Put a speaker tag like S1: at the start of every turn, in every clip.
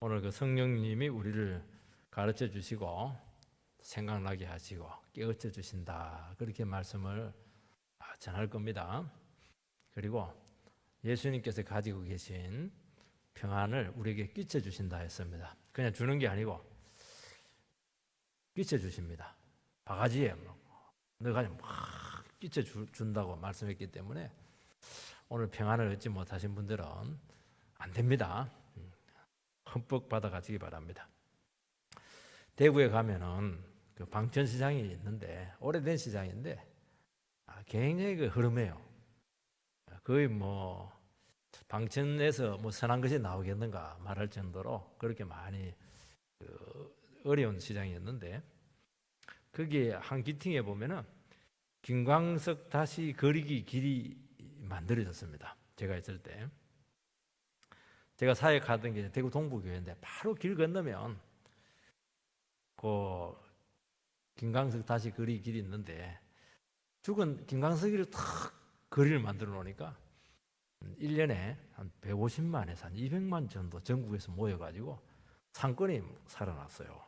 S1: 오늘 그 성령님이 우리를 가르쳐 주시고 생각나게 하시고 깨우쳐 주신다. 그렇게 말씀을 전할 겁니다. 그리고 예수님께서 가지고 계신 평안을 우리에게 끼쳐 주신다 했습니다. 그냥 주는 게 아니고 끼쳐 주십니다. 바가지에 넣어가지고 막 끼쳐 준다고 말씀했기 때문에 오늘 평안을 얻지 못하신 분들은 안 됩니다. 흠뻑 받아 가시기 바랍니다. 대구에 가면은 그 방천시장이 있는데 오래된 시장인데 굉장히 그 흐름해요. 거의 뭐 방천에서 뭐 선한 것이 나오겠는가 말할 정도로 그렇게 많이 어려운 시장이었는데 거기에 한 기팅에 보면은 김광석 다시 거리기 길이 만들어졌습니다. 제가 있을 때 제가 사역하던 게 대구 동부교회인데 바로 길 건너면 그 김광석 다시 거리 길이 있는데 죽은 김광석이를 탁 거리를 만들어 놓으니까 1년에 한 150만에서 한 200만 정도 전국에서 모여가지고 상권이 살아났어요.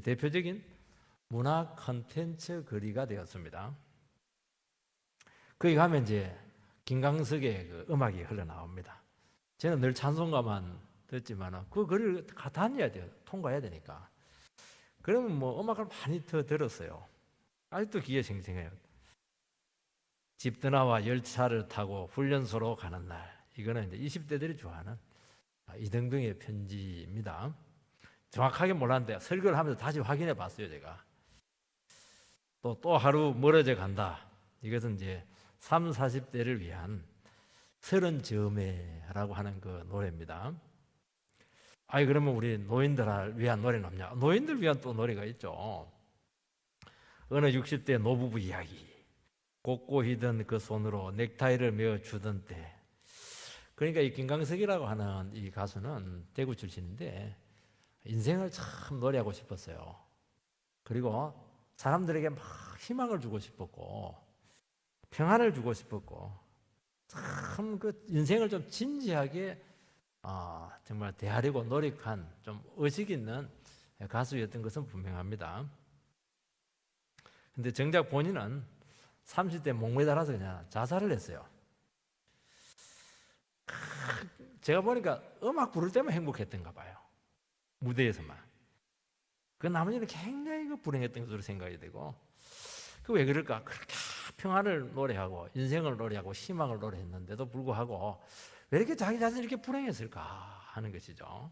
S1: 대표적인 문화 콘텐츠 거리가 되었습니다. 거기 가면 이제 김광석의 그 음악이 흘러나옵니다. 저는 늘 찬송가만 듣지만 그 거리를 다 다녀야 돼요. 통과해야 되니까. 그러면 뭐 음악을 많이 더 들었어요. 아직도 기억에 생생해요. 집 떠나와 열차를 타고 훈련소로 가는 날. 이거는 이제 20대들이 좋아하는 이등병의 편지입니다. 정확하게 몰랐는데 설교를 하면서 다시 확인해 봤어요, 제가. 또 하루 멀어져 간다. 이것은 이제 3, 40대를 위한 서른 즈음에라고 하는 그 노래입니다. 아니 그러면 우리 노인들을 위한 노래는 없냐? 노인들 위한 또 노래가 있죠. 어느 60대 노부부 이야기. 곱고이던 그 손으로 넥타이를 메어 주던 때. 그러니까 이 김광석이라고 하는 이 가수는 대구 출신인데 인생을 참 노래하고 싶었어요. 그리고 사람들에게 막 희망을 주고 싶었고 평안을 주고 싶었고 참 그 인생을 좀 진지하게 정말 대하려고 노력한 좀 의식 있는 가수였던 것은 분명합니다. 근데 정작 본인은 30대 목매달아서 그냥 자살을 했어요. 제가 보니까 음악 부를 때만 행복했던가 봐요. 무대에서만. 그 나머지는 굉장히 그 불행했던 것으로 생각이 되고 그 왜 그럴까? 그렇게 평안을 노래하고 인생을 노래하고 희망을 노래했는데도 불구하고 왜 이렇게 자기 자신이 이렇게 불행했을까 하는 것이죠.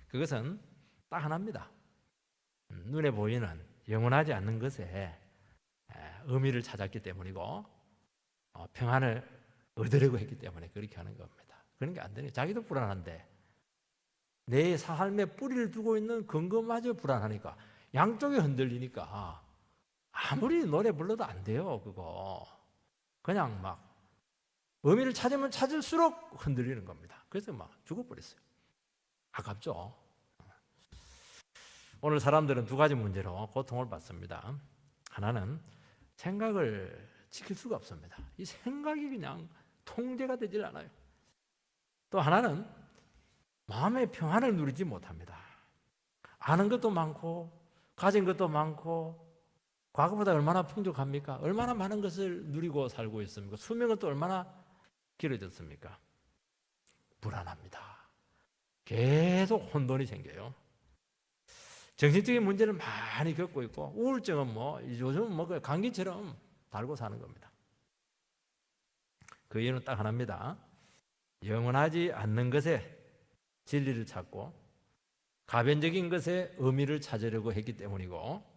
S1: 그것은 딱 하나입니다. 눈에 보이는 영원하지 않는 것에 의미를 찾았기 때문이고 평안을 얻으려고 했기 때문에 그렇게 하는 겁니다. 그런 게 안 되니까 자기도 불안한데 내 삶에 뿌리를 두고 있는 근거마저 불안하니까 양쪽이 흔들리니까 아무리 노래 불러도 안 돼요. 그거 그냥 막 의미를 찾으면 찾을수록 흔들리는 겁니다. 그래서 막 죽어버렸어요. 아깝죠. 오늘 사람들은 두 가지 문제로 고통을 받습니다. 하나는 생각을 지킬 수가 없습니다. 이 생각이 그냥 통제가 되질 않아요. 또 하나는 마음의 평안을 누리지 못합니다. 아는 것도 많고 가진 것도 많고 과거보다 얼마나 풍족합니까? 얼마나 많은 것을 누리고 살고 있습니까? 수명은 또 얼마나 길어졌습니까? 불안합니다. 계속 혼돈이 생겨요. 정신적인 문제를 많이 겪고 있고 우울증은 뭐 요즘은 뭐 감기처럼 달고 사는 겁니다. 그 이유는 딱 하나입니다. 영원하지 않는 것에 진리를 찾고 가변적인 것에 의미를 찾으려고 했기 때문이고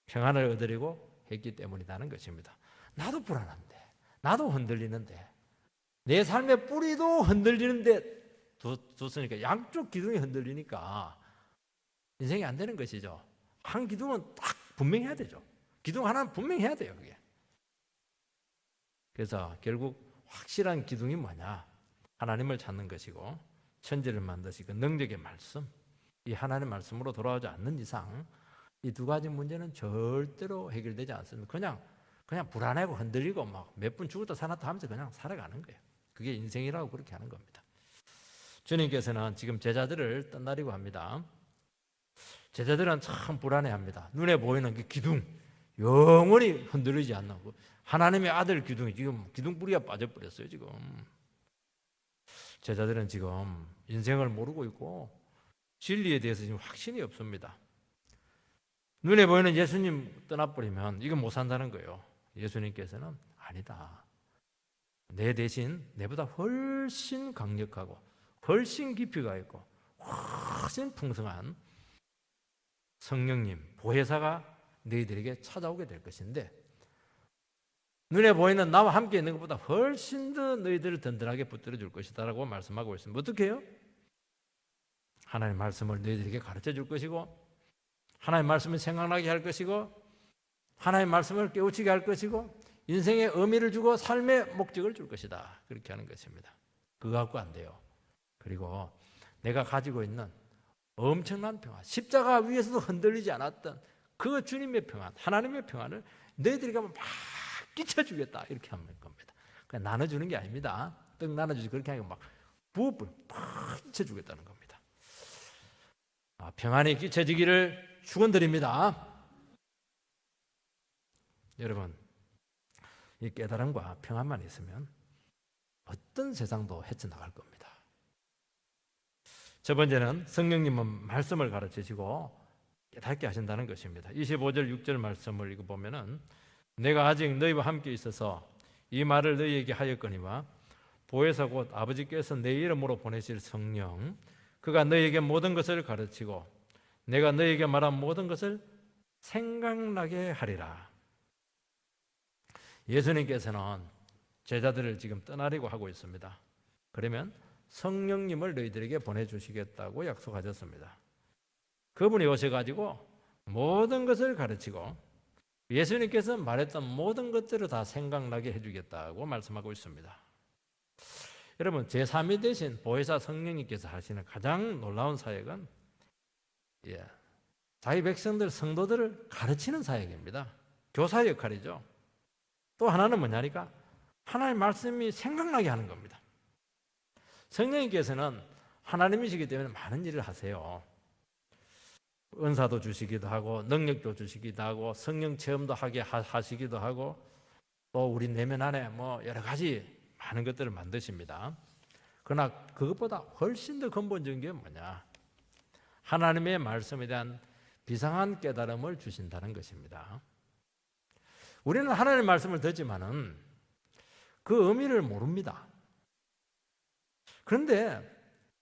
S1: 평안을 얻으려고 했기 때문이라는 것입니다. 나도 불안한데 나도 흔들리는데 내 삶의 뿌리도 흔들리는데 뒀으니까 양쪽 기둥이 흔들리니까 인생이 안 되는 것이죠. 한 기둥은 딱 분명해야 되죠. 기둥 하나는 분명해야 돼요. 그게. 그래서 결국 확실한 기둥이 뭐냐? 하나님을 찾는 것이고 천지를 만드시고 능력의 말씀 이 하나님의 말씀으로 돌아오지 않는 이상 이 두 가지 문제는 절대로 해결되지 않습니다. 그냥 불안하고 흔들리고 막 몇 분 죽었다 살았다 하면서 그냥 살아가는 거예요. 그게 인생이라고 그렇게 하는 겁니다. 주님께서는 지금 제자들을 떠나려고 합니다. 제자들은 참 불안해합니다. 눈에 보이는 그 기둥, 영원히 흔들리지 않는 하나님의 아들 기둥이 지금 기둥뿌리가 빠져버렸어요. 지금 제자들은 지금 인생을 모르고 있고 진리에 대해서 지금 확신이 없습니다. 눈에 보이는 예수님 떠나버리면 이건 못 산다는 거예요. 예수님께서는 아니다. 내 대신 내보다 훨씬 강력하고 훨씬 깊이가 있고 훨씬 풍성한 성령님, 보혜사가 너희들에게 찾아오게 될 것인데 눈에 보이는 나와 함께 있는 것보다 훨씬 더 너희들을 든든하게 붙들어 줄 것이다 라고 말씀하고 있습니다. 어떻게 해요? 하나님의 말씀을 너희들에게 가르쳐 줄 것이고 하나님의 말씀을 생각나게 할 것이고 하나님의 말씀을 깨우치게 할 것이고 인생의 의미를 주고 삶의 목적을 줄 것이다. 그렇게 하는 것입니다. 그거 갖고 안 돼요. 그리고 내가 가지고 있는 엄청난 평안, 십자가 위에서도 흔들리지 않았던 그 주님의 평안, 하나님의 평안을 너희들에게 막 끼쳐주겠다 이렇게 하는 겁니다. 그냥 나눠주는 게 아닙니다. 떡 나눠주지 그렇게 하는 막 부업을 팍 끼쳐주겠다는 겁니다. 평안이 끼쳐지기를 축원드립니다. 여러분, 이 깨달음과 평안만 있으면 어떤 세상도 헤쳐나갈 겁니다. 첫 번째는 성령님은 말씀을 가르치시고 깨닫게 하신다는 것입니다. 25절 6절 말씀을 읽어보면 내가 아직 너희와 함께 있어서 이 말을 너희에게 하였거니와 보혜사 곧 아버지께서 내 이름으로 보내실 성령 그가 너희에게 모든 것을 가르치고 내가 너희에게 말한 모든 것을 생각나게 하리라. 예수님께서는 제자들을 지금 떠나려고 하고 있습니다. 그러면 성령님을 너희들에게 보내주시겠다고 약속하셨습니다. 그분이 오셔가지고 모든 것을 가르치고 예수님께서 말했던 모든 것들을 다 생각나게 해주겠다고 말씀하고 있습니다. 여러분, 제3위 대신 보혜사 성령님께서 하시는 가장 놀라운 사역은 자기 백성들, 성도들을 가르치는 사역입니다. 교사 역할이죠. 또 하나는 뭐냐니까 하나님의 말씀이 생각나게 하는 겁니다. 성령님께서는 하나님이시기 때문에 많은 일을 하세요. 은사도 주시기도 하고 능력도 주시기도 하고 성령 체험도 하게 하시기도 하고 또 우리 내면 안에 뭐 여러 가지 많은 것들을 만드십니다. 그러나 그것보다 훨씬 더 근본적인 게 뭐냐? 하나님의 말씀에 대한 비상한 깨달음을 주신다는 것입니다. 우리는 하나님의 말씀을 듣지만은 그 의미를 모릅니다. 그런데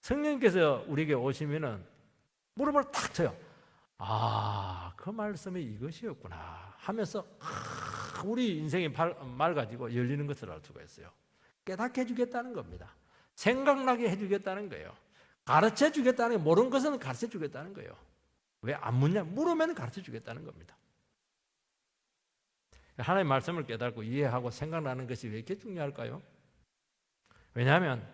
S1: 성령님께서 우리에게 오시면은 무릎을 탁 쳐요. 그 말씀이 이것이었구나 하면서 우리 인생이 맑아지고 열리는 것을 알 수가 있어요. 깨닫게 해주겠다는 겁니다. 생각나게 해주겠다는 거예요. 가르쳐 주겠다는 거예요. 모르는 것은 가르쳐 주겠다는 거예요. 왜 안 묻냐? 물으면 가르쳐 주겠다는 겁니다. 하나님의 말씀을 깨닫고 이해하고 생각나는 것이 왜 이렇게 중요할까요? 왜냐하면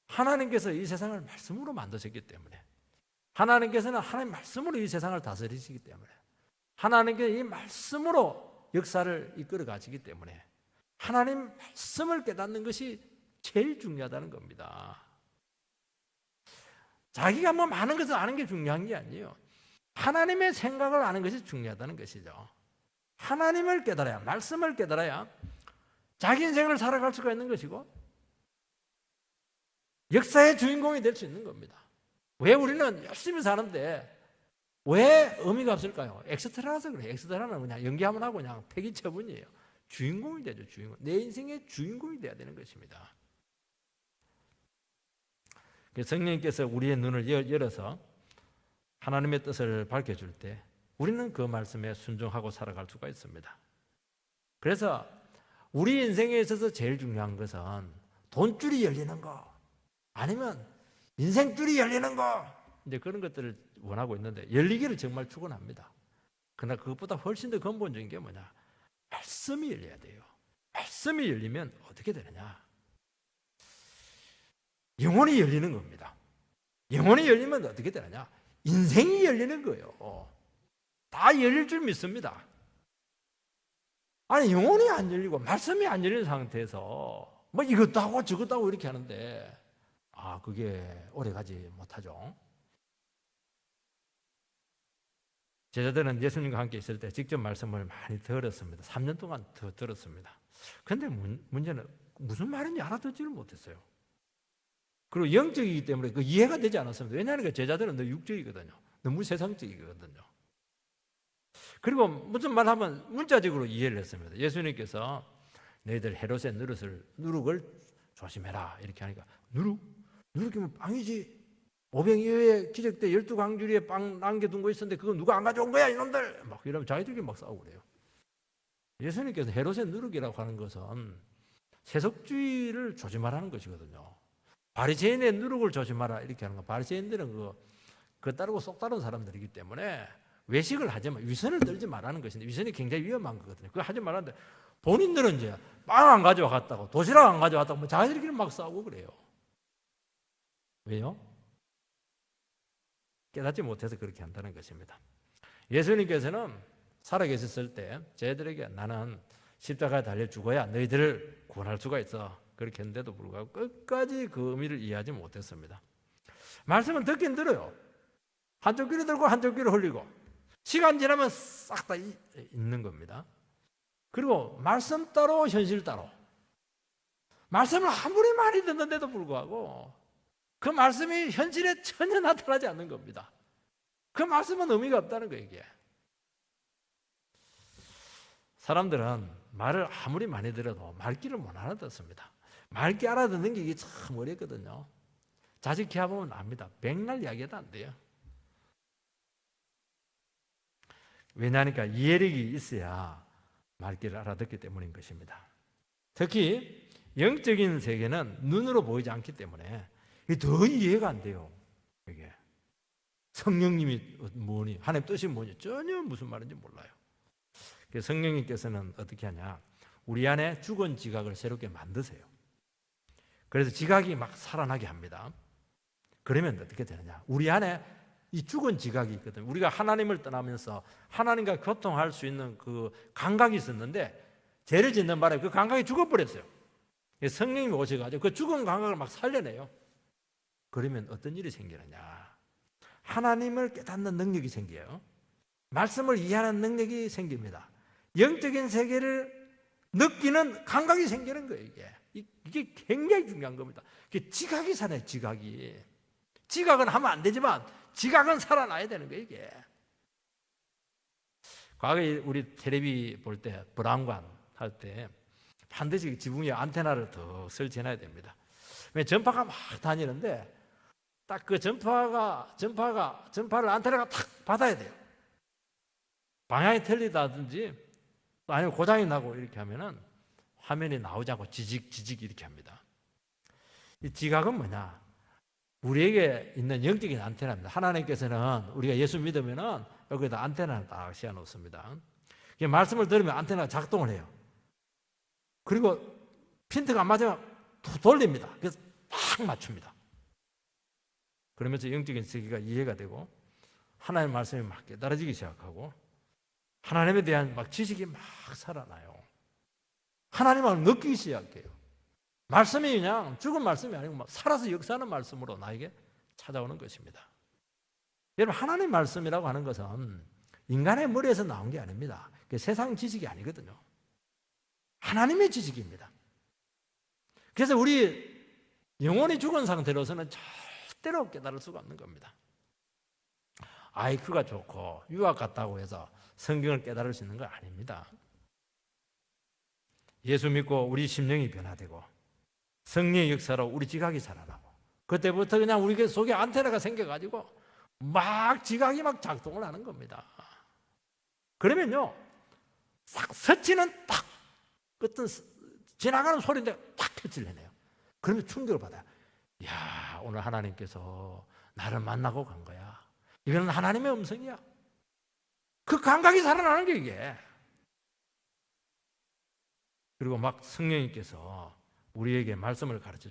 S1: 하나님께서 이 세상을 말씀으로 만드셨기 때문에 하나님께서는 하나님 말씀으로 이 세상을 다스리시기 때문에 하나님께서 이 말씀으로 역사를 이끌어 가시기 때문에 하나님 말씀을 깨닫는 것이 제일 중요하다는 겁니다. 자기가 뭐 많은 것을 아는 게 중요한 게 아니에요. 하나님의 생각을 아는 것이 중요하다는 것이죠. 하나님을 깨달아야, 말씀을 깨달아야 자기 인생을 살아갈 수가 있는 것이고 역사의 주인공이 될 수 있는 겁니다. 왜 우리는 열심히 사는데 왜 의미가 없을까요? 엑스트라라서 그래요. 엑스트라는 그냥 연기하면 하고 그냥 폐기 처분이에요. 주인공이 되죠. 주인공. 내 인생의 주인공이 돼야 되는 것입니다. 성령님께서 우리의 눈을 열어서 하나님의 뜻을 밝혀줄 때 우리는 그 말씀에 순종하고 살아갈 수가 있습니다. 그래서 우리 인생에 있어서 제일 중요한 것은 돈줄이 열리는 거 아니면 인생줄이 열리는 거 이제 그런 것들을 원하고 있는데 열리기를 정말 축원합니다. 그러나 그것보다 훨씬 더 근본적인 게 뭐냐? 말씀이 열려야 돼요. 말씀이 열리면 어떻게 되느냐? 영혼이 열리는 겁니다. 영혼이 열리면 어떻게 되느냐? 인생이 열리는 거예요. 다 열릴 줄 믿습니다. 아니 영혼이 안 열리고 말씀이 안 열리는 상태에서 뭐 이것도 하고 저것도 하고 이렇게 하는데 그게 오래 가지 못하죠. 제자들은 예수님과 함께 있을 때 직접 말씀을 많이 들었습니다. 3년 동안 더 들었습니다. 그런데 문제는 무슨 말인지 알아듣지를 못했어요. 그리고 영적이기 때문에 그 이해가 되지 않았습니다. 왜냐하면 제자들은 너무 육적이거든요. 너무 세상적이거든요. 그리고 무슨 말하면 문자적으로 이해를 했습니다. 예수님께서 너희들 헤롯의 누룩을 조심해라 이렇게 하니까 누룩이면 빵이지. 오병 이후에 기적 때 12광주리에 빵 남겨둔 거 있었는데 그거 누가 안 가져온 거야 이놈들 막 이러면 자기들끼리 막 싸우고 그래요. 예수님께서 헤롯의 누룩이라고 하는 것은 세속주의를 조심하라는 것이거든요. 바리새인의 누룩을 조심하라 이렇게 하는 거. 바리새인들은 그거 따르고 쏙 다른 사람들이기 때문에 외식을 하지 마, 위선을 떨지 말라는 것인데 위선이 굉장히 위험한 거거든요. 그거 하지 말라는데 본인들은 이제 빵 안 가져왔다고 도시락 안 가져왔다고 뭐 자기들끼리 막 싸우고 그래요. 왜요? 깨닫지 못해서 그렇게 한다는 것입니다. 예수님께서는 살아계셨을 때 저희들에게 나는 십자가에 달려 죽어야 너희들을 구원할 수가 있어 그렇게 했는데도 불구하고 끝까지 그 의미를 이해하지 못했습니다. 말씀은 듣긴 들어요. 한쪽 귀로 들고 한쪽 귀로 흘리고 시간 지나면 싹 다 잊는 겁니다. 그리고 말씀 따로 현실 따로 말씀을 아무리 많이 듣는데도 불구하고 그 말씀이 현실에 전혀 나타나지 않는 겁니다. 그 말씀은 의미가 없다는 거예요. 이게 사람들은 말을 아무리 많이 들어도 말귀를 못 알아듣습니다. 말귀 알아듣는 게 이게 참 어렵거든요. 자식 키워보면 압니다. 백날 이야기해도 안 돼요. 왜냐하니까 이해력이 있어야 말귀를 알아듣기 때문인 것입니다. 특히 영적인 세계는 눈으로 보이지 않기 때문에 더 이해가 안 돼요. 이게 성령님이 뭐니, 하나님 뜻이 뭐니 전혀 무슨 말인지 몰라요. 성령님께서는 어떻게 하냐? 우리 안에 죽은 지각을 새롭게 만드세요. 그래서 지각이 막 살아나게 합니다. 그러면 어떻게 되느냐? 우리 안에 이 죽은 지각이 있거든요. 우리가 하나님을 떠나면서 하나님과 교통할 수 있는 그 감각이 있었는데 죄를 짓는 바람에 그 감각이 죽어버렸어요. 성령님이 오셔가지고 그 죽은 감각을 막 살려내요. 그러면 어떤 일이 생기느냐? 하나님을 깨닫는 능력이 생겨요. 말씀을 이해하는 능력이 생깁니다. 영적인 세계를 느끼는 감각이 생기는 거예요. 이게 굉장히 중요한 겁니다. 지각이 살아요. 지각은 하면 안 되지만 지각은 살아나야 되는 거예요. 이게 과거에 우리 텔레비 볼 때 브라운관 할 때 반드시 지붕 위에 안테나를 더 설치해놔야 됩니다. 왜 전파가 막 다니는데 딱 그 전파를 안테나가 탁 받아야 돼요. 방향이 틀리다든지 아니면 고장이 나고 이렇게 하면은 화면이 나오지 않고 지직 이렇게 합니다. 이 지각은 뭐냐? 우리에게 있는 영적인 안테나입니다. 하나님께서는 우리가 예수 믿으면은 여기다 안테나를 딱 씌워 놓습니다. 말씀을 들으면 안테나가 작동을 해요. 그리고 핀트가 안 맞으면 돌립니다. 그래서 딱 맞춥니다. 그러면서 영적인 세계가 이해가 되고 하나님의 말씀이 막 깨달아지기 시작하고 하나님에 대한 막 지식이 막 살아나요. 하나님을 느끼기 시작해요. 말씀이 그냥 죽은 말씀이 아니고 막 살아서 역사하는 말씀으로 나에게 찾아오는 것입니다. 여러분, 하나님 말씀이라고 하는 것은 인간의 머리에서 나온 게 아닙니다. 세상 지식이 아니거든요. 하나님의 지식입니다. 그래서 우리 영혼이 죽은 상태로서는 절대로 깨달을 수가 없는 겁니다. IQ가 좋고 유학 갔다고 해서 성경을 깨달을 수 있는 건 아닙니다. 예수 믿고 우리 심령이 변화되고 성령의 역사로 우리 지각이 살아나고 그때부터 그냥 우리 속에 안테나가 생겨가지고 막 지각이 막 작동을 하는 겁니다. 그러면요 싹 서치는 딱 어떤 지나가는 소리인데 딱 터치를 해내요. 그러면 충격을 받아요. 야, 오늘 하나님께서 나를 만나고 간 거야. 이거는 하나님의 음성이야. 그 감각이 살아나는 게 이게. 그리고 막 성령님께서 우리에게 말씀을 가르쳐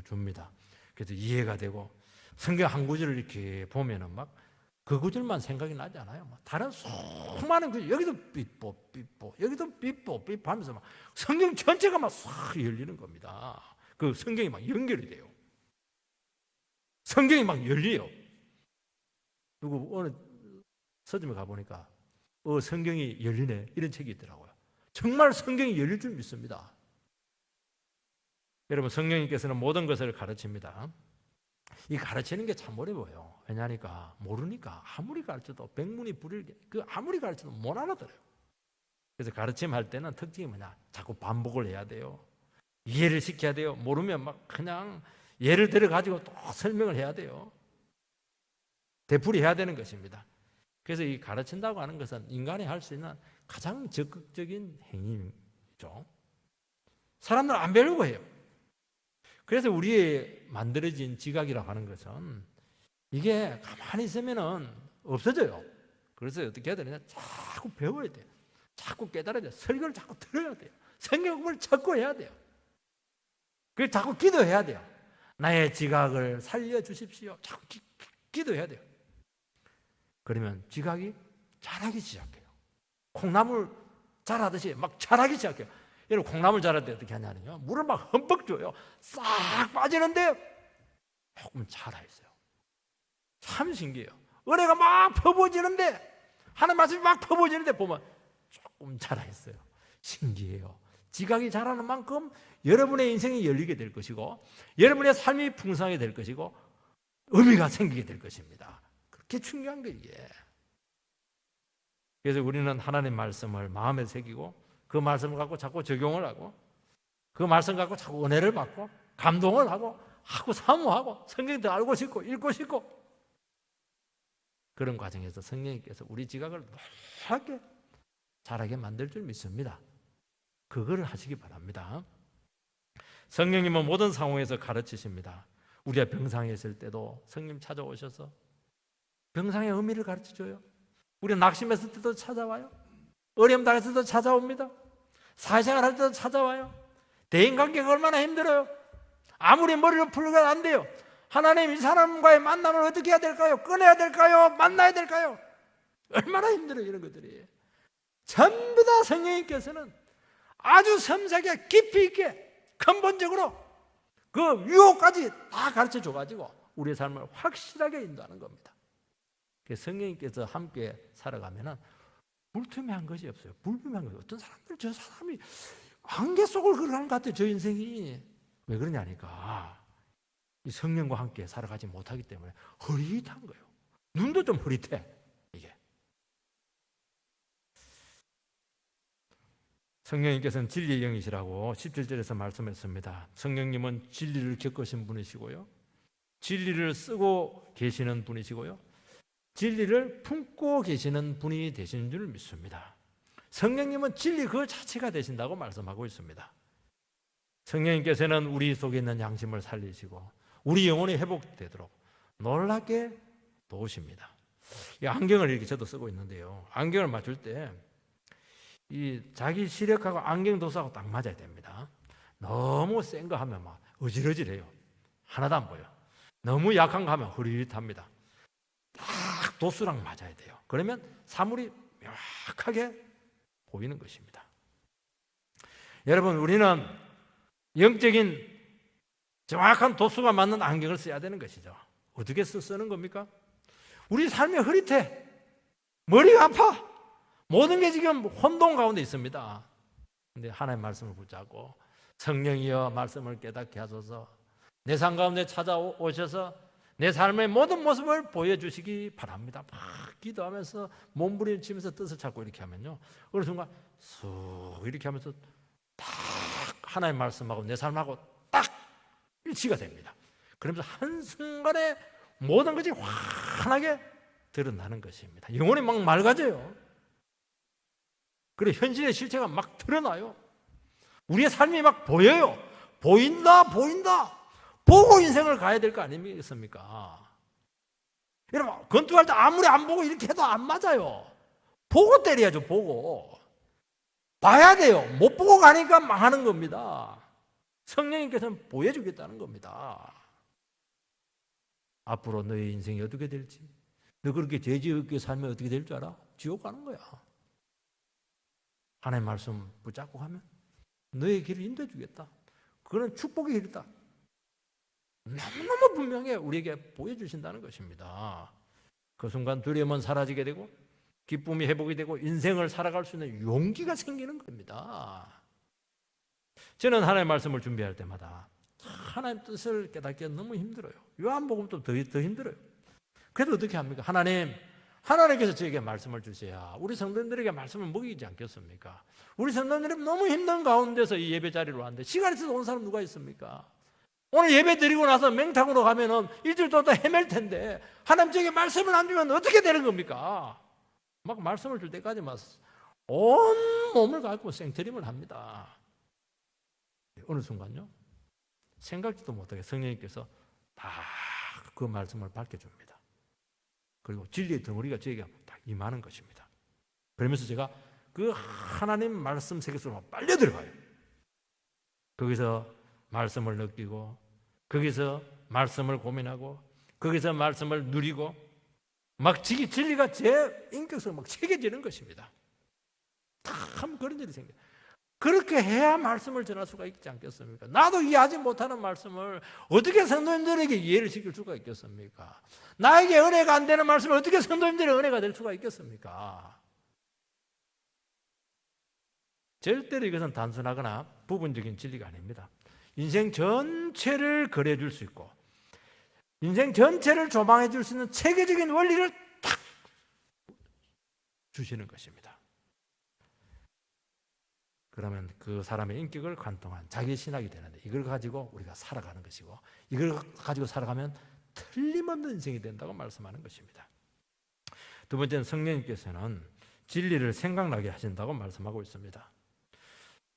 S1: 줍니다. 그래서 이해가 되고 성경 한 구절을 이렇게 보면은 막 그 구절만 생각이 나지 않아요. 막 다른 수많은 구절 여기도 삐뽀 여기도 삐뽀 하면서 막 성경 전체가 막 싹 열리는 겁니다. 그 성경이 막 연결이 돼요. 성경이 막 열려요. 누구 어느 서점에 가보니까 성경이 열리네 이런 책이 있더라고요. 정말 성경이 열릴 줄 믿습니다. 여러분, 성령님께서는 모든 것을 가르칩니다. 이 가르치는 게 참 어려워요. 왜냐하니까 모르니까 아무리 가르쳐도 백문이 불여일견, 아무리 가르쳐도 못 알아들어요. 그래서 가르침할 때는 특징이 뭐냐? 자꾸 반복을 해야 돼요. 이해를 시켜야 돼요. 모르면 막 그냥 예를 들어 가지고 또 설명을 해야 돼요. 되풀이해야 되는 것입니다. 그래서 이 가르친다고 하는 것은 인간이 할 수 있는 가장 적극적인 행위죠. 사람들은 안 배우려고 해요. 그래서 우리의 만들어진 지각이라고 하는 것은 이게 가만히 있으면은 없어져요. 그래서 어떻게 해야 되느냐? 자꾸 배워야 돼요. 자꾸 깨달아야 돼요. 설교를 자꾸 들어야 돼요. 성경 공부를 자꾸 해야 돼요. 그래서 자꾸 기도해야 돼요. 나의 지각을 살려주십시오. 자꾸 기도해야 돼요. 그러면 지각이 자라기 시작해요. 콩나물 자라듯이 막 자라기 시작해요. 여러분, 콩나물 자랄 때 어떻게 하냐면요, 물을 막 흠뻑 줘요. 싹 빠지는데 조금 자라있어요. 참 신기해요. 은혜가 막 퍼부어지는데, 하나님 말씀이 막 퍼부어지는데 보면 조금 자라있어요. 신기해요. 지각이 자라는 만큼 여러분의 인생이 열리게 될 것이고, 여러분의 삶이 풍성하게 될 것이고, 의미가 생기게 될 것입니다. 그렇게 중요한 거예요, 이게. 그래서 우리는 하나님 말씀을 마음에 새기고, 그 말씀을 갖고 자꾸 적용을 하고, 그 말씀 갖고 자꾸 은혜를 받고, 감동을 하고 사모하고, 성경도 알고 싶고 읽고 싶고, 그런 과정에서 성령님께서 우리 지각을 놀랍게 자라게 만들 줄 믿습니다. 그거를 하시기 바랍니다. 성령님은 모든 상황에서 가르치십니다. 우리가 병상에 있을 때도 성령 찾아오셔서 병상의 의미를 가르쳐줘요. 우리가 낙심했을 때도 찾아와요. 어려움 당했을 때도 찾아옵니다. 사회생활 할 때도 찾아와요. 대인관계가 얼마나 힘들어요. 아무리 머리를 풀려도 안 돼요. 하나님, 이 사람과의 만남을 어떻게 해야 될까요? 끊어야 될까요? 만나야 될까요? 얼마나 힘들어요, 이런 것들이. 전부 다 성령님께서는 아주 섬세하게 깊이 있게 근본적으로 그 유혹까지 다 가르쳐 줘가지고 우리의 삶을 확실하게 인도하는 겁니다. 성령님께서 함께 살아가면은 불투명한 것이 없어요. 불투명한 것이. 어떤 사람들, 저 사람이 안개 속을 걸어가는 것 같아요. 저 인생이. 왜 그러냐니까 이 성령과 함께 살아가지 못하기 때문에 흐릿한 거예요. 눈도 좀 흐릿해. 이게 성령님께서는 진리의 영이시라고 17절에서 말씀했습니다. 성령님은 진리를 겪으신 분이시고요, 진리를 쓰고 계시는 분이시고요, 진리를 품고 계시는 분이 되시는 줄 믿습니다. 성령님은 진리 그 자체가 되신다고 말씀하고 있습니다. 성령님께서는 우리 속에 있는 양심을 살리시고 우리 영혼이 회복되도록 놀랍게 도우십니다. 이 안경을 이렇게 저도 쓰고 있는데요, 안경을 맞출 때 이 자기 시력하고 안경 도수하고 딱 맞아야 됩니다. 너무 센 거 하면 막 어질어질해요. 하나도 안 보여. 너무 약한 거 하면 흐릿합니다. 딱 도수랑 맞아야 돼요. 그러면 사물이 명확하게 보이는 것입니다. 여러분, 우리는 영적인 정확한 도수가 맞는 안경을 써야 되는 것이죠. 어떻게 쓰는 겁니까? 우리 삶이 흐릿해. 머리가 아파. 모든 게 지금 혼돈 가운데 있습니다. 근데 하나님의 말씀을 붙잡고 성령이여 말씀을 깨닫게 하소서, 내 삶 가운데 찾아오셔서 내 삶의 모든 모습을 보여주시기 바랍니다. 막 기도하면서 몸부림치면서 뜻을 찾고 이렇게 하면요, 어느 순간 쑥 이렇게 하면서 딱 하나님의 말씀하고 내 삶하고 딱 일치가 됩니다. 그러면서 한순간에 모든 것이 환하게 드러나는 것입니다. 영혼이 막 맑아져요. 그리고 현실의 실체가 막 드러나요. 우리의 삶이 막 보여요. 보인다. 보고 인생을 가야 될 거 아니겠습니까? 여러분, 권투할 때 아무리 안 보고 이렇게 해도 안 맞아요. 보고 때려야죠. 보고 봐야 돼요. 못 보고 가니까 망하는 겁니다. 성령님께서는 보여주겠다는 겁니다. 앞으로 너의 인생이 어떻게 될지, 너 그렇게 죄지었게 살면 어떻게 될 줄 알아? 지옥 가는 거야. 하나님의 말씀 붙잡고 가면 너의 길을 인도해 주겠다. 그건 축복의 길이다. 너무너무 분명히 우리에게 보여주신다는 것입니다. 그 순간 두려움은 사라지게 되고 기쁨이 회복이 되고 인생을 살아갈 수 있는 용기가 생기는 겁니다. 저는 하나님의 말씀을 준비할 때마다 하나님 뜻을 깨닫기가 너무 힘들어요. 요한복음도 더 힘들어요. 그래도 어떻게 합니까? 하나님께서 저에게 말씀을 주셔야 우리 성도님들에게 말씀을 먹이지 않겠습니까? 우리 성도님들이 너무 힘든 가운데서 이 예배 자리로 왔는데 시간이 있어서 온 사람 누가 있습니까? 오늘 예배 드리고 나서 맹탕으로 가면은 일주일 동안 헤맬 텐데 하나님 저에게 말씀을 안 주면 어떻게 되는 겁니까? 막 말씀을 줄 때까지 막 온 몸을 갖고 생트림을 합니다. 어느 순간요, 생각지도 못하게 성령님께서 다 그 말씀을 밝혀줍니다. 그리고 진리의 덩어리가 저에게 딱 임하는 것입니다. 그러면서 제가 그 하나님 말씀 세계 속으로 빨려 들어가요. 거기서 말씀을 느끼고, 거기서 말씀을 고민하고, 거기서 말씀을 누리고, 막 진리가 제 인격 속에 막 새겨지는 것입니다. 참 그런 일이 생겨요. 그렇게 해야 말씀을 전할 수가 있지 않겠습니까? 나도 이해하지 못하는 말씀을 어떻게 성도님들에게 이해를 시킬 수가 있겠습니까? 나에게 은혜가 안 되는 말씀을 어떻게 성도님들의 은혜가 될 수가 있겠습니까? 절대로 이것은 단순하거나 부분적인 진리가 아닙니다. 인생 전체를 그려줄 수 있고 인생 전체를 조망해 줄 수 있는 체계적인 원리를 탁 주시는 것입니다. 그러면 그 사람의 인격을 관통한 자기 신학이 되는데 이걸 가지고 우리가 살아가는 것이고 이걸 가지고 살아가면 틀림없는 인생이 된다고 말씀하는 것입니다. 두 번째는 성령님께서는 진리를 생각나게 하신다고 말씀하고 있습니다.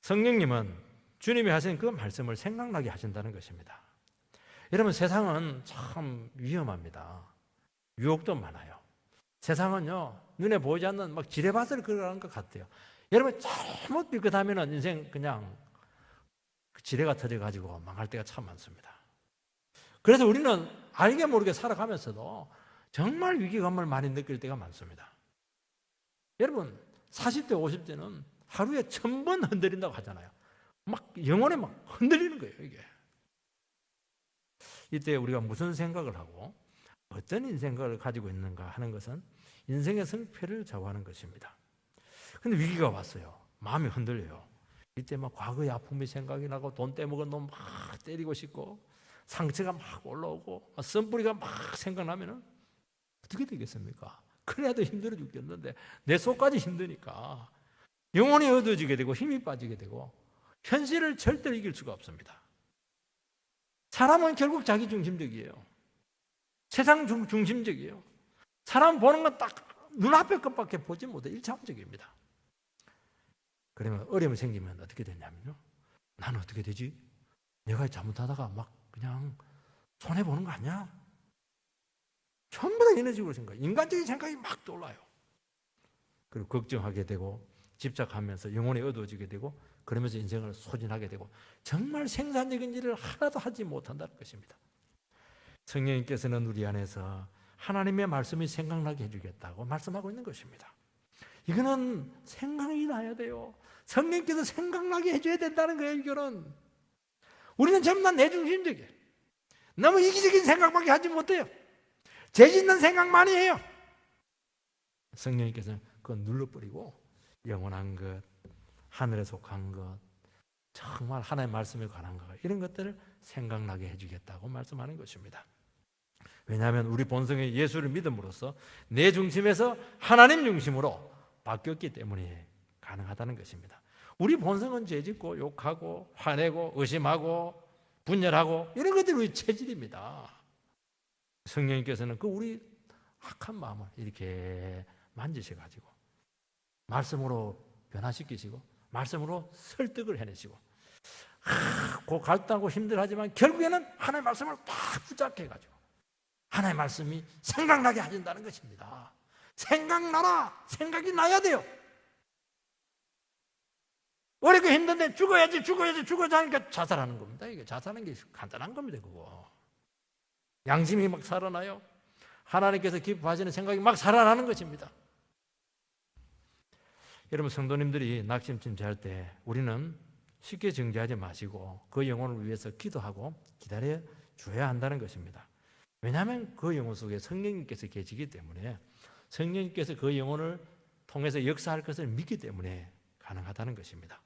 S1: 성령님은 주님이 하신 그 말씀을 생각나게 하신다는 것입니다. 여러분, 세상은 참 위험합니다. 유혹도 많아요. 세상은요, 눈에 보이지 않는 막 지뢰밭을 걸어가는 것 같아요. 여러분, 잘못 삐끗하면 인생 그냥 지뢰가 터져가지고 망할 때가 참 많습니다. 그래서 우리는 알게 모르게 살아가면서도 정말 위기감을 많이 느낄 때가 많습니다. 여러분, 40대, 50대는 하루에 1000번 흔들린다고 하잖아요. 막 영혼에 막 흔들리는 거예요, 이게. 이때 우리가 무슨 생각을 하고 어떤 인생관을 가지고 있는가 하는 것은 인생의 승패를 좌우하는 것입니다. 근데 위기가 왔어요. 마음이 흔들려요. 이때 막 과거의 아픔이 생각이 나고 돈 떼먹은 놈 막 때리고 싶고 상처가 막 올라오고 쓴뿌리가 막 생각나면 어떻게 되겠습니까? 그래도 힘들어 죽겠는데 내 속까지 힘드니까 영혼이 어두워지게 되고 힘이 빠지게 되고 현실을 절대로 이길 수가 없습니다. 사람은 결국 자기 중심적이에요. 세상 중심적이에요. 사람 보는 건 딱 눈앞의 것밖에 보지 못해 1차원적입니다. 그러면 어려움이 생기면 어떻게 되냐면요, 나는 어떻게 되지? 내가 잘못하다가 막 그냥 손해보는 거 아니야? 전부 다 이런 식으로 생각해요. 인간적인 생각이 막 떠올라요. 그리고 걱정하게 되고 집착하면서 영혼이 어두워지게 되고 그러면서 인생을 소진하게 되고 정말 생산적인 일을 하나도 하지 못한다는 것입니다. 성령님께서는 우리 안에서 하나님의 말씀이 생각나게 해주겠다고 말씀하고 있는 것입니다. 이거는 생각이 나야 돼요. 성령님께서 생각나게 해줘야 된다는 거예요. 이거는 우리는 전부 다 내중심적이에요. 너무 이기적인 생각밖에 하지 못해요. 죄짓는 생각 많이 해요. 성령님께서는 그건 눌러버리고 영원한 것, 하늘에 속한 것, 정말 하나님의 말씀에 관한 것, 이런 것들을 생각나게 해주겠다고 말씀하는 것입니다. 왜냐하면 우리 본성의 예수를 믿음으로써 내 중심에서 하나님 중심으로 바뀌었기 때문에 가능하다는 것입니다. 우리 본성은 죄짓고 욕하고 화내고 의심하고 분열하고 이런 것들이 우리 체질입니다. 성령님께서는 그 우리 악한 마음을 이렇게 만지셔가지고 말씀으로 변화시키시고 말씀으로 설득을 해내시고 그 갈등하고 힘들하지만 결국에는 하나님의 말씀을 딱 붙잡혀가지고 하나님의 말씀이 생각나게 하신다는 것입니다. 생각나라. 생각이 나야 돼요. 어렵고 힘든데 죽어야지 하니까 자살하는 겁니다. 이게 자살하는 게 간단한 겁니다. 그거 양심이 막 살아나요. 하나님께서 기뻐하시는 생각이 막 살아나는 것입니다. 여러분, 성도님들이 낙심침체할 때 우리는 쉽게 정죄하지 마시고 그 영혼을 위해서 기도하고 기다려 줘야 한다는 것입니다. 왜냐하면 그 영혼 속에 성령님께서 계시기 때문에, 성령님께서 그 영혼을 통해서 역사할 것을 믿기 때문에 가능하다는 것입니다.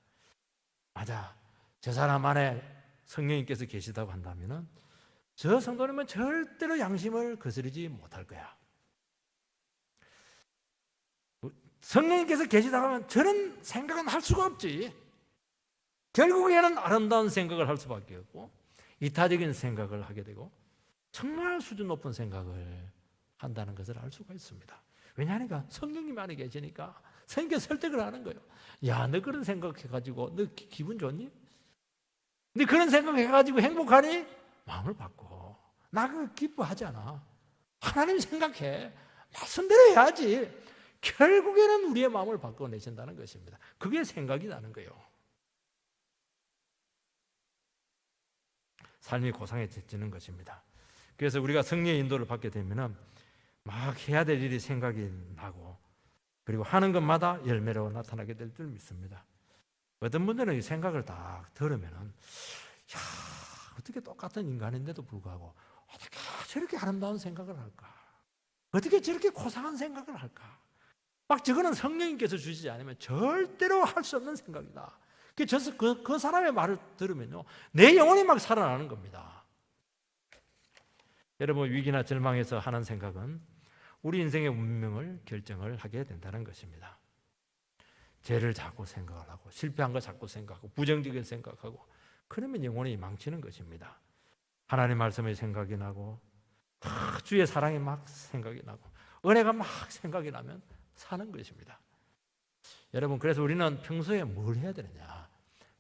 S1: 맞아, 저 사람 안에 성령님께서 계시다고 한다면 저 성도님은 절대로 양심을 거스르지 못할 거야. 성령님께서 계시다고 하면 저런 생각은 할 수가 없지. 결국에는 아름다운 생각을 할 수밖에 없고 이타적인 생각을 하게 되고 정말 수준 높은 생각을 한다는 것을 알 수가 있습니다. 왜냐하니까 성령님 안에 계시니까 성령께서 설득을 하는 거예요. 야, 너 그런 생각해가지고 너 기분 좋니? 너 그런 생각해가지고 행복하니? 마음을 바꿔. 나 그거 기뻐하지 않아. 하나님 생각해. 말씀대로 해야지. 결국에는 우리의 마음을 바꿔내신다는 것입니다. 그게 생각이 나는 거예요. 삶이 고상해지는 것입니다. 그래서 우리가 성령의 인도를 받게 되면 막 해야 될 일이 생각이 나고 그리고 하는 것마다 열매로 나타나게 될 줄 믿습니다. 어떤 분들은 이 생각을 딱 들으면은 야, 어떻게 똑같은 인간인데도 불구하고 어떻게 저렇게 아름다운 생각을 할까? 어떻게 저렇게 고상한 생각을 할까? 막 저거는 성령님께서 주시지 않으면 절대로 할 수 없는 생각이다. 그 사람의 말을 들으면요, 내 영혼이 막 살아나는 겁니다. 여러분, 위기나 절망에서 하는 생각은 우리 인생의 운명을 결정을 하게 된다는 것입니다. 죄를 자꾸 생각을 하고 실패한 거 자꾸 생각하고 부정적인 생각하고 그러면 영혼이 망치는 것입니다. 하나님 말씀의 생각이 나고 주의 사랑이 막 생각이 나고 은혜가 막 생각이 나면 사는 것입니다. 여러분, 그래서 우리는 평소에 뭘 해야 되느냐?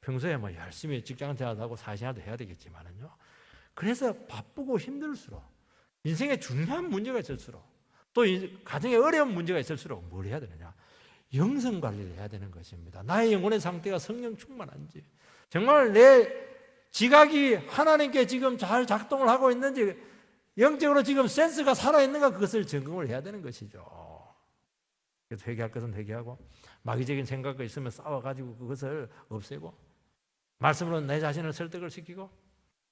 S1: 평소에 뭐 열심히 직장 생활도 사회생활도 해야 되겠지만은요. 그래서 바쁘고 힘들수록 인생에 중요한 문제가 있을수록 또 가정에 어려운 문제가 있을수록 뭘 해야 되느냐? 영성 관리를 해야 되는 것입니다. 나의 영혼의 상태가 성령 충만한지, 정말 내 지각이 하나님께 지금 잘 작동을 하고 있는지, 영적으로 지금 센스가 살아있는가, 그것을 점검을 해야 되는 것이죠. 그래서 회개할 것은 회개하고 마귀적인 생각이 있으면 싸워가지고 그것을 없애고 말씀으로 내 자신을 설득을 시키고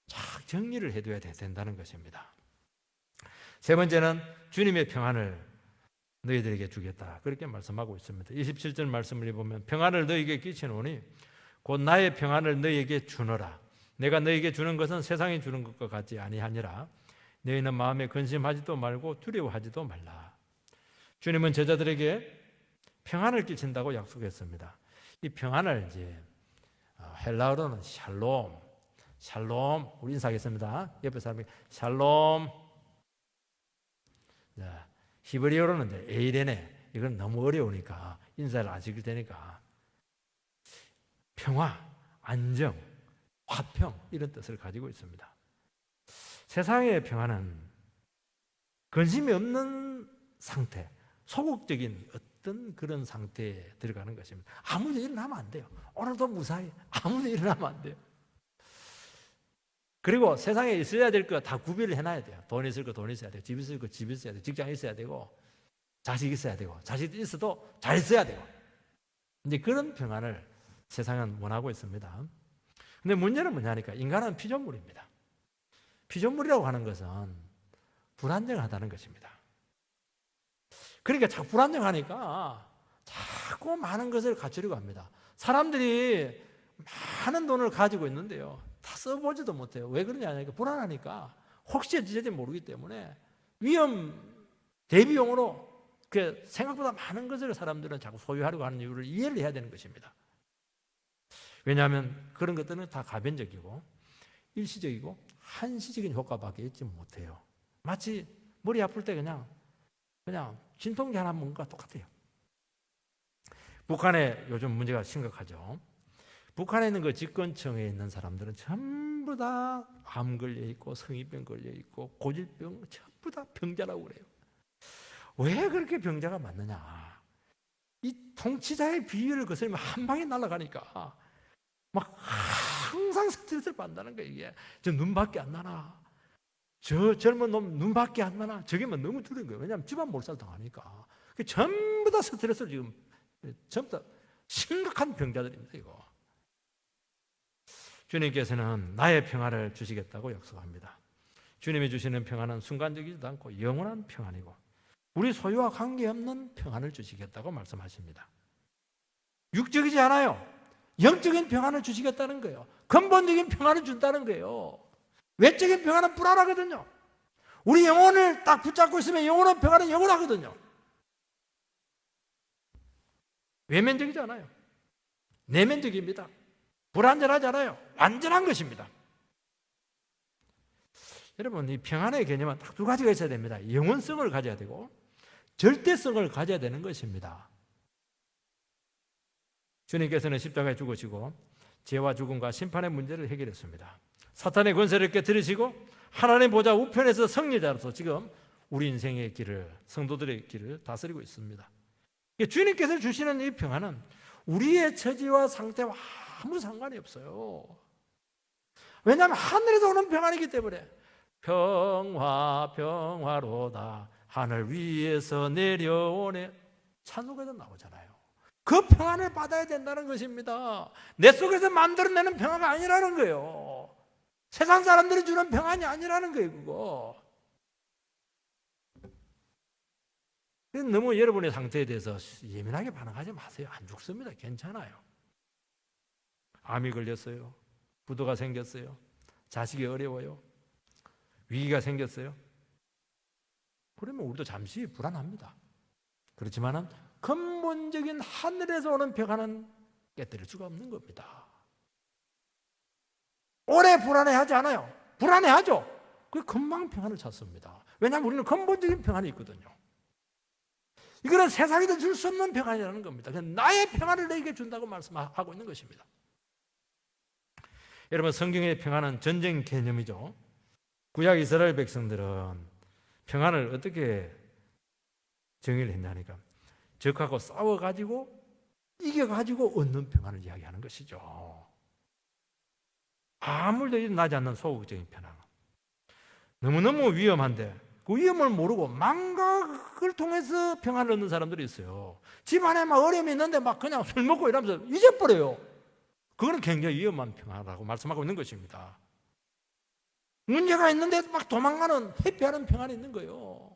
S1: 쫙 정리를 해둬야 된다는 것입니다. 세 번째는 주님의 평안을 너희들에게 주겠다, 그렇게 말씀하고 있습니다. 27절 말씀을 보면 평안을 너희에게 끼치노니 곧 나의 평안을 너희에게 주노라. 내가 너희에게 주는 것은 세상이 주는 것과 같지 아니하니라. 너희는 마음에 근심하지도 말고 두려워하지도 말라. 주님은 제자들에게 평안을 끼친다고 약속했습니다. 이 평안을 이제 헬라어로는 샬롬, 우리 인사하겠습니다. 옆에 사람이 샬롬. 히브리어로는 이제 에이레네. 이건 너무 어려우니까 인사를 안 시킬 테니까 평화, 안정, 화평, 이런 뜻을 가지고 있습니다. 세상의 평안은 근심이 없는 상태, 소극적인 어떤 그런 상태에 들어가는 것입니다. 아무도 일어나면 안 돼요. 오늘도 무사히 아무도 일어나면 안 돼요. 그리고 세상에 있어야 될 거 다 구비를 해놔야 돼요. 돈 있을 거 돈 있어야 돼요. 집 있을 거 집 있어야 돼요. 직장 있어야 되고 자식 있어야 되고 자식 있어도 잘 있어야 되고. 이제 그런 평안을 세상은 원하고 있습니다. 근데 문제는 뭐냐니까 인간은 피조물입니다. 피조물이라고 하는 것은 불안정하다는 것입니다. 그러니까 자꾸 불안정하니까 자꾸 많은 것을 갖추려고 합니다. 사람들이 많은 돈을 가지고 있는데요, 다 써보지도 못해요. 왜 그러냐니까 불안하니까 혹시 어찌될지 모르기 때문에 위험 대비용으로 그 생각보다 많은 것을 사람들은 자꾸 소유하려고 하는 이유를 이해를 해야 되는 것입니다. 왜냐하면 그런 것들은 다 가변적이고 일시적이고 한시적인 효과밖에 있지 못해요. 마치 머리 아플 때 그냥 진통제 하나 먹는 것과 똑같아요. 북한에 요즘 문제가 심각하죠. 북한에 있는 그 집권층에 있는 사람들은 전부 다 암 걸려 있고 성인병 걸려 있고 고질병 전부 다 병자라고 그래요. 왜 그렇게 병자가 많느냐? 이 통치자의 비위를 거슬리면 한 방에 날아가니까 막 항상 스트레스를 받는다는 거예요. 이게 저 눈밖에 안 나나? 저 젊은 놈 눈밖에 안 나나? 저게만 너무 두려운 거예요. 왜냐하면 집안 몰살당하니까. 전부 다 스트레스를 지금 전부 다 심각한 병자들입니다. 이거. 주님께서는 나의 평안을 주시겠다고 약속합니다. 주님이 주시는 평안은 순간적이지도 않고 영원한 평안이고 우리 소유와 관계없는 평안을 주시겠다고 말씀하십니다. 육적이지 않아요. 영적인 평안을 주시겠다는 거예요. 근본적인 평안을 준다는 거예요. 외적인 평안은 불안하거든요. 우리 영혼을 딱 붙잡고 있으면 영원한 평안은 영원하거든요. 외면적이지 않아요. 내면적입니다. 불완전하지 않아요. 완전한 것입니다. 여러분, 이 평안의 개념은 딱 두 가지가 있어야 됩니다. 영원성을 가져야 되고 절대성을 가져야 되는 것입니다. 주님께서는 십자가에 죽으시고 죄와 죽음과 심판의 문제를 해결했습니다. 사탄의 권세를 깨뜨리시고 하나님 보좌 우편에서 승리자로서 지금 우리 인생의 길을, 성도들의 길을 다스리고 있습니다. 주님께서 주시는 이 평안은 우리의 처지와 상태와 아무 상관이 없어요. 왜냐하면 하늘에서 오는 평안이기 때문에 평화 평화로다 하늘 위에서 내려오네 찬송에도 나오잖아요. 그 평안을 받아야 된다는 것입니다. 내 속에서 만들어내는 평화가 아니라는 거예요. 세상 사람들이 주는 평안이 아니라는 거예요. 그거 너무 여러분의 상태에 대해서 예민하게 반응하지 마세요. 안 죽습니다. 괜찮아요. 암이 걸렸어요. 부도가 생겼어요. 자식이 어려워요. 위기가 생겼어요. 그러면 우리도 잠시 불안합니다. 그렇지만은 근본적인 하늘에서 오는 평안은 깨뜨릴 수가 없는 겁니다. 오래 불안해하지 않아요. 불안해하죠. 그 금방 평안을 찾습니다. 왜냐하면 우리는 근본적인 평안이 있거든요. 이거는 세상에도 줄 수 없는 평안이라는 겁니다. 나의 평안을 너에게 준다고 말씀하고 있는 것입니다. 여러분, 성경의 평안은 전쟁 개념이죠. 구약 이스라엘 백성들은 평안을 어떻게 정의를 했냐니까 적하고 싸워가지고 이겨가지고 얻는 평안을 이야기하는 것이죠. 아무 일도 일어나지 않는 소극적인 평안. 너무너무 위험한데 그 위험을 모르고 망각을 통해서 평안을 얻는 사람들이 있어요. 집안에 막 어려움이 있는데 막 그냥 술 먹고 이러면서 잊어버려요. 그거는 굉장히 위험한 평안이라고 말씀하고 있는 것입니다. 문제가 있는데 막 도망가는 회피하는 평안이 있는 거예요.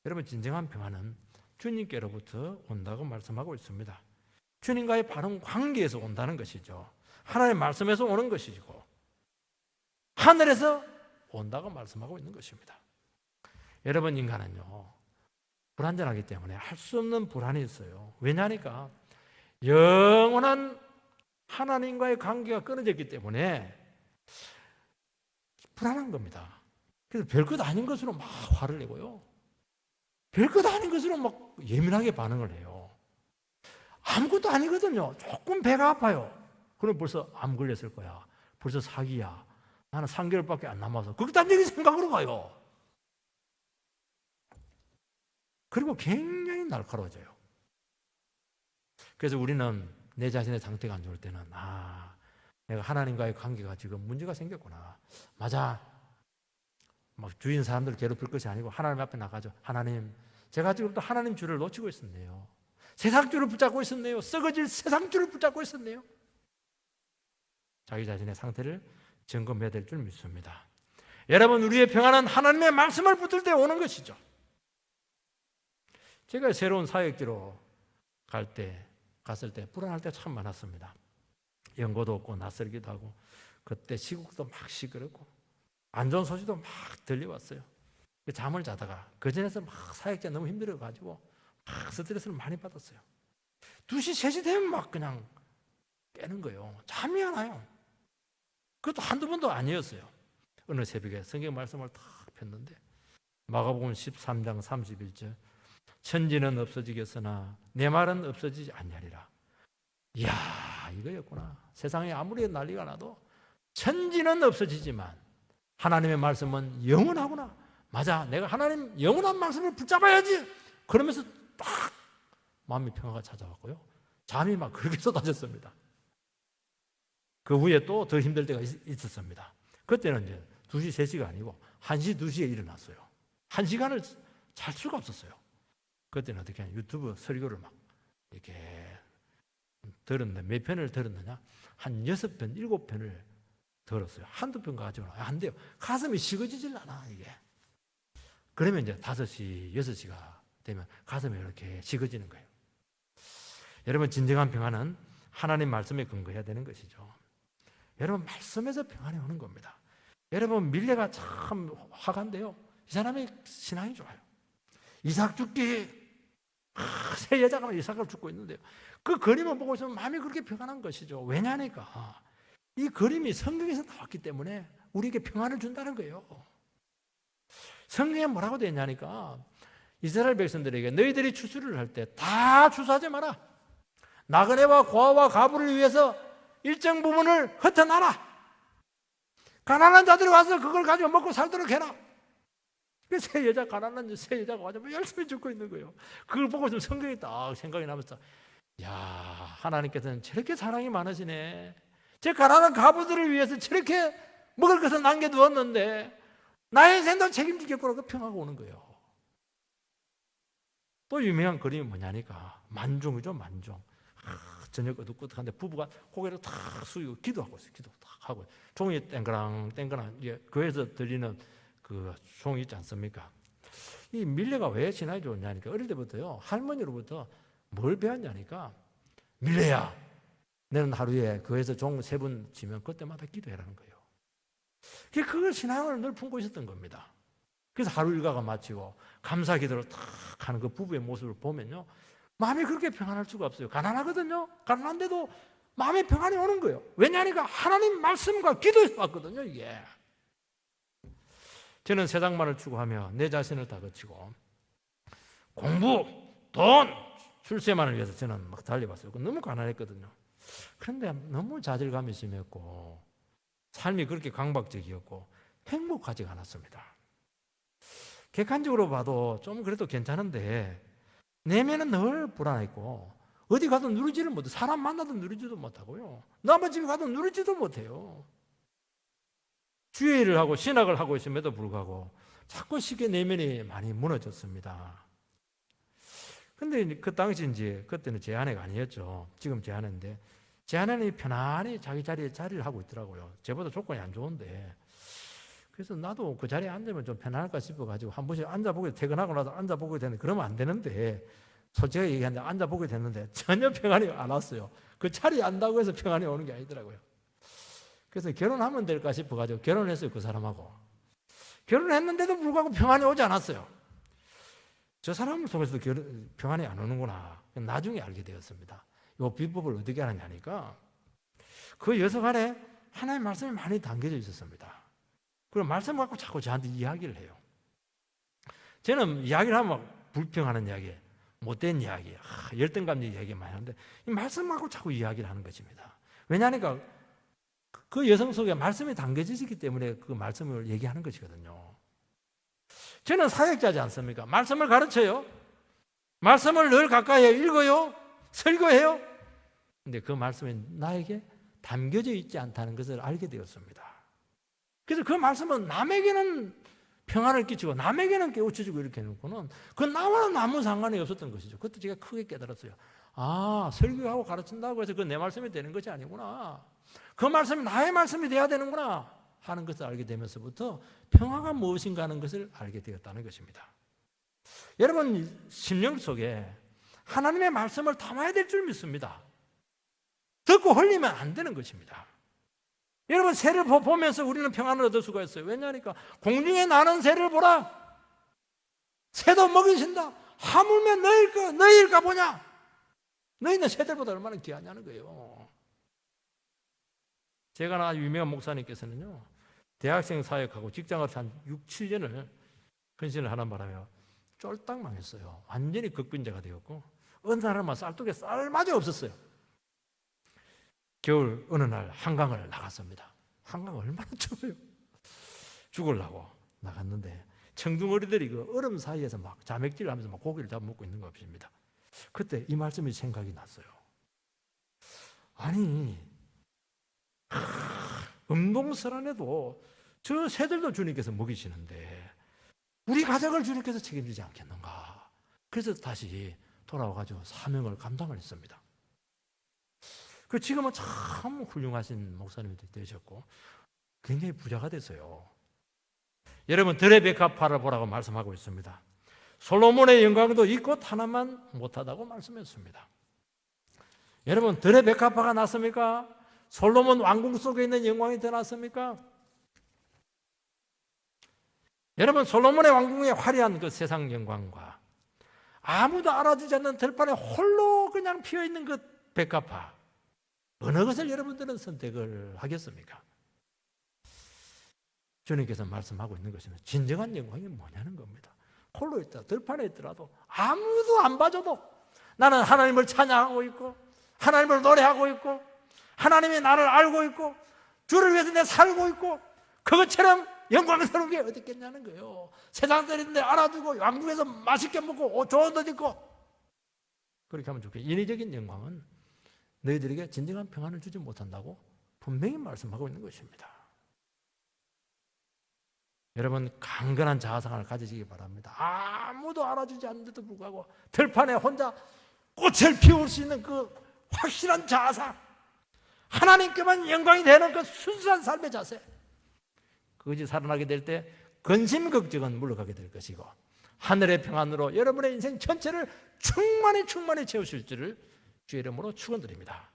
S1: 여러분, 진정한 평안은 주님께로부터 온다고 말씀하고 있습니다. 주님과의 바른 관계에서 온다는 것이죠. 하나님의 말씀에서 오는 것이고 하늘에서 온다고 말씀하고 있는 것입니다. 여러분, 인간은요 불완전하기 때문에 할 수 없는 불안이 있어요. 왜냐하니까 영원한 하나님과의 관계가 끊어졌기 때문에 불안한 겁니다. 그래서 별것 아닌 것으로 막 화를 내고요. 별것 아닌 것으로 막 예민하게 반응을 해요. 아무것도 아니거든요. 조금 배가 아파요. 그럼 벌써 암 걸렸을 거야. 벌써 사기야. 나는 3개월밖에 안 남아서 극단적인 생각으로 가요. 그리고 굉장히 날카로워져요. 그래서 우리는 내 자신의 상태가 안 좋을 때는 내가 하나님과의 관계가 지금 문제가 생겼구나. 맞아. 막 주인 사람들을 괴롭힐 것이 아니고 하나님 앞에 나가죠. 하나님, 제가 지금 또 하나님 줄을 놓치고 있었네요. 세상 줄을 붙잡고 있었네요. 썩어질 세상 줄을 붙잡고 있었네요. 자기 자신의 상태를 점검해야 될 줄 믿습니다. 여러분, 우리의 평안은 하나님의 말씀을 붙들 때 오는 것이죠. 제가 새로운 사역지로 갔을 때 불안할 때 참 많았습니다. 연고도 없고 낯설기도 하고 그때 시국도 막 시끄럽고 안 좋은 소식도 막 들려왔어요. 잠을 자다가 그전에서 막 사역자 너무 힘들어가지고 막 스트레스를 많이 받았어요. 2시, 3시 되면 막 그냥 깨는 거예요. 잠이 안 와요. 그것도 한두 번도 아니었어요. 어느 새벽에 성경 말씀을 탁 폈는데 마가복음 13장 31절 천지는 없어지겠으나 내 말은 없어지지 않냐리라. 이야, 이거였구나. 세상에 아무리 난리가 나도 천지는 없어지지만 하나님의 말씀은 영원하구나. 맞아, 내가 하나님 영원한 말씀을 붙잡아야지. 그러면서 딱 마음의 평화가 찾아왔고요. 잠이 막 그렇게 쏟아졌습니다. 그 후에 또 더 힘들 때가 있었습니다. 그때는 이제 2시, 3시가 아니고 1시, 2시에 일어났어요. 1시간을 잘 수가 없었어요. 그때는 어떻게 하냐, 유튜브 설교를 막 이렇게 들었는데 몇 편을 들었느냐? 한 6편, 7편을 들었어요. 한두 편 가지고는 안 돼요. 가슴이 식어지질 않아, 이게. 그러면 이제 5시, 6시가 되면 가슴이 이렇게 식어지는 거예요. 여러분, 진정한 평안은 하나님 말씀에 근거해야 되는 것이죠. 여러분, 말씀에서 평안이 오는 겁니다. 여러분, 밀레가 참 화가인데요. 이 사람의 신앙이 좋아요. 이삭 죽기, 새 여자가 이삭을 죽고 있는데요. 그 그림을 보고 있으면 마음이 그렇게 평안한 것이죠. 왜냐니까 이 그림이 성경에서 나왔기 때문에 우리에게 평안을 준다는 거예요. 성경에 뭐라고 되어 있냐니까 이스라엘 백성들에게 너희들이 추수를 할 때 다 추수하지 마라. 나그네와 고아와 가부를 위해서 일정 부분을 흩어놔라. 가난한 자들이 와서 그걸 가지고 먹고 살도록 해라. 새 여자, 가난한 새 여자가 와서 열심히 죽고 있는 거예요. 그걸 보고 좀 성경이 딱 생각이 나면서, 야, 하나님께서는 저렇게 사랑이 많으시네. 제 가난한 가부들을 위해서 저렇게 먹을 것을 남겨두었는데 나의 인생도 책임지겠구나. 그 평화가 오는 거예요. 또 유명한 그림이 뭐냐니까 만종이죠, 만종. 저녁 어둑어둑한데 부부가 고개를 탁 숙이고 기도하고 있어요. 기도 탁 하고 종이 땡그랑 교회에서 들리는 그 종이 있지 않습니까? 이 밀레가 왜 신앙이 좋냐니까 어릴 때부터요 할머니로부터 뭘 배웠냐니까 밀레야, 너는 하루에 교회에서 종 3번 지면 그때마다 기도해라는 거예요. 그걸 신앙을 늘 품고 있었던 겁니다. 그래서 하루 일과가 마치고 감사 기도를 탁 하는 그 부부의 모습을 보면요 마음이 그렇게 평안할 수가 없어요. 가난하거든요. 가난한데도 마음에 평안이 오는 거예요. 왜냐하니까 하나님 말씀과 기도에서 왔거든요, 이게. 저는 세상만을 추구하며 내 자신을 다그치고 공부, 돈, 출세만을 위해서 저는 막 달려봤어요. 너무 가난했거든요. 그런데 너무 좌절감이 심했고 삶이 그렇게 강박적이었고 행복하지가 않았습니다. 객관적으로 봐도 좀 그래도 괜찮은데 내면은 늘 불안했고 어디 가도 누리지를 못해요. 사람 만나도 누리지도 못하고요. 남의 집에 가도 누리지도 못해요. 주의를 하고 신학을 하고 있음에도 불구하고 자꾸 쉽게 내면이 많이 무너졌습니다. 근데 그 당시 이제 그때는 제 아내가 아니었죠. 지금 제 아내인데 제 아내는 편안히 자기 자리에 자리를 하고 있더라고요. 저보다 조건이 안 좋은데 그래서 나도 그 자리에 앉으면 좀 편안할까 싶어가지고 한 번씩 앉아보게 퇴근하고 나서 앉아보게 되는데 그러면 안 되는데 솔직하게 얘기하는데 앉아보게 됐는데 전혀 평안이 안 왔어요. 그 자리에 앉다고 해서 평안이 오는 게 아니더라고요. 그래서 결혼하면 될까 싶어가지고 결혼했어요. 그 사람하고. 결혼했는데도 불구하고 평안이 오지 않았어요. 저 사람을 통해서도 평안이 안 오는구나. 나중에 알게 되었습니다. 이 비법을 어떻게 하느냐니까 그 여성 안에 하나님의 말씀이 많이 담겨져 있었습니다. 그리고 말씀 갖고 자꾸 저한테 이야기를 해요. 저는 이야기를 하면 막 불평하는 이야기, 못된 이야기, 열등감 이야기 많이 하는데 이 말씀 갖고 자꾸 이야기를 하는 것입니다. 왜냐하니까 그 여성 속에 말씀이 담겨지기 때문에 그 말씀을 얘기하는 것이거든요. 저는 사역자지 않습니까? 말씀을 가르쳐요. 말씀을 늘 가까이 읽어요. 설교해요. 근데 그 말씀이 나에게 담겨져 있지 않다는 것을 알게 되었습니다. 그래서 그 말씀은 남에게는 평안을 끼치고 남에게는 깨우쳐주고 이렇게 해놓고는 그 나와는 아무 상관이 없었던 것이죠. 그때 제가 크게 깨달았어요. 아, 설교하고 가르친다고 해서 그 내 말씀이 되는 것이 아니구나. 그 말씀이 나의 말씀이 돼야 되는구나 하는 것을 알게 되면서부터 평화가 무엇인가 하는 것을 알게 되었다는 것입니다. 여러분 심령 속에 하나님의 말씀을 담아야 될 줄 믿습니다. 듣고 흘리면 안 되는 것입니다. 여러분 새를 보면서 우리는 평안을 얻을 수가 있어요. 왜냐하니까 공중에 나는 새를 보라. 새도 먹이신다. 하물며 너희일까 보냐. 너희는 새들보다 얼마나 귀하냐는 거예요. 제가 아는 유명한 목사님께서는요 대학생 사역하고 직장을 한 6, 7년을 헌신을 하는 바람에 쫄딱 망했어요. 완전히 극빈자가 되었고 어느 날만 쌀독에 쌀마저 없었어요. 겨울 어느 날 한강을 나갔습니다. 한강 얼마나 추워요. 죽으려고 나갔는데 청둥어리들이 그 얼음 사이에서 막 자맥질을 하면서 막 고기를 잡아먹고 있는 것입니다. 그때 이 말씀이 생각이 났어요. 아니 음동설안에도 저 새들도 주님께서 먹이시는데 우리 가족을 주님께서 책임지지 않겠는가. 그래서 다시 돌아와가지고 사명을 감당을 했습니다. 그 지금은 참 훌륭하신 목사님이 되셨고 굉장히 부자가 됐어요. 여러분, 들의 백합화를 보라고 말씀하고 있습니다. 솔로몬의 영광도 이 꽃 하나만 못하다고 말씀했습니다. 여러분, 들의 백합화가 났습니까? 솔로몬 왕궁 속에 있는 영광이 더 났습니까? 여러분, 솔로몬의 왕궁의 화려한 그 세상 영광과 아무도 알아주지 않는 들판에 홀로 그냥 피어있는 그 백합화, 어느 것을 여러분들은 선택을 하겠습니까? 주님께서 말씀하고 있는 것입니다. 진정한 영광이 뭐냐는 겁니다. 홀로 있다, 들판에 있더라도 아무도 안 봐줘도 나는 하나님을 찬양하고 있고 하나님을 노래하고 있고 하나님이 나를 알고 있고 주를 위해서 내가 살고 있고 그것처럼 영광스러운 게 어디 있겠냐는 거예요. 세상 사람들이 알아주고 왕궁에서 맛있게 먹고 좋은 옷 입고 그렇게 하면 좋겠어요. 인위적인 영광은 너희들에게 진정한 평안을 주지 못한다고 분명히 말씀하고 있는 것입니다. 여러분, 강건한 자아상을 가지시기 바랍니다. 아무도 알아주지 않는데도 불구하고 들판에 혼자 꽃을 피울 수 있는 그 확실한 자아상, 하나님께만 영광이 되는 그 순수한 삶의 자세, 그것이 살아나게 될 때 근심 걱정은 물러가게 될 것이고 하늘의 평안으로 여러분의 인생 전체를 충만히 채우실 줄을 주의 이름으로 축원드립니다.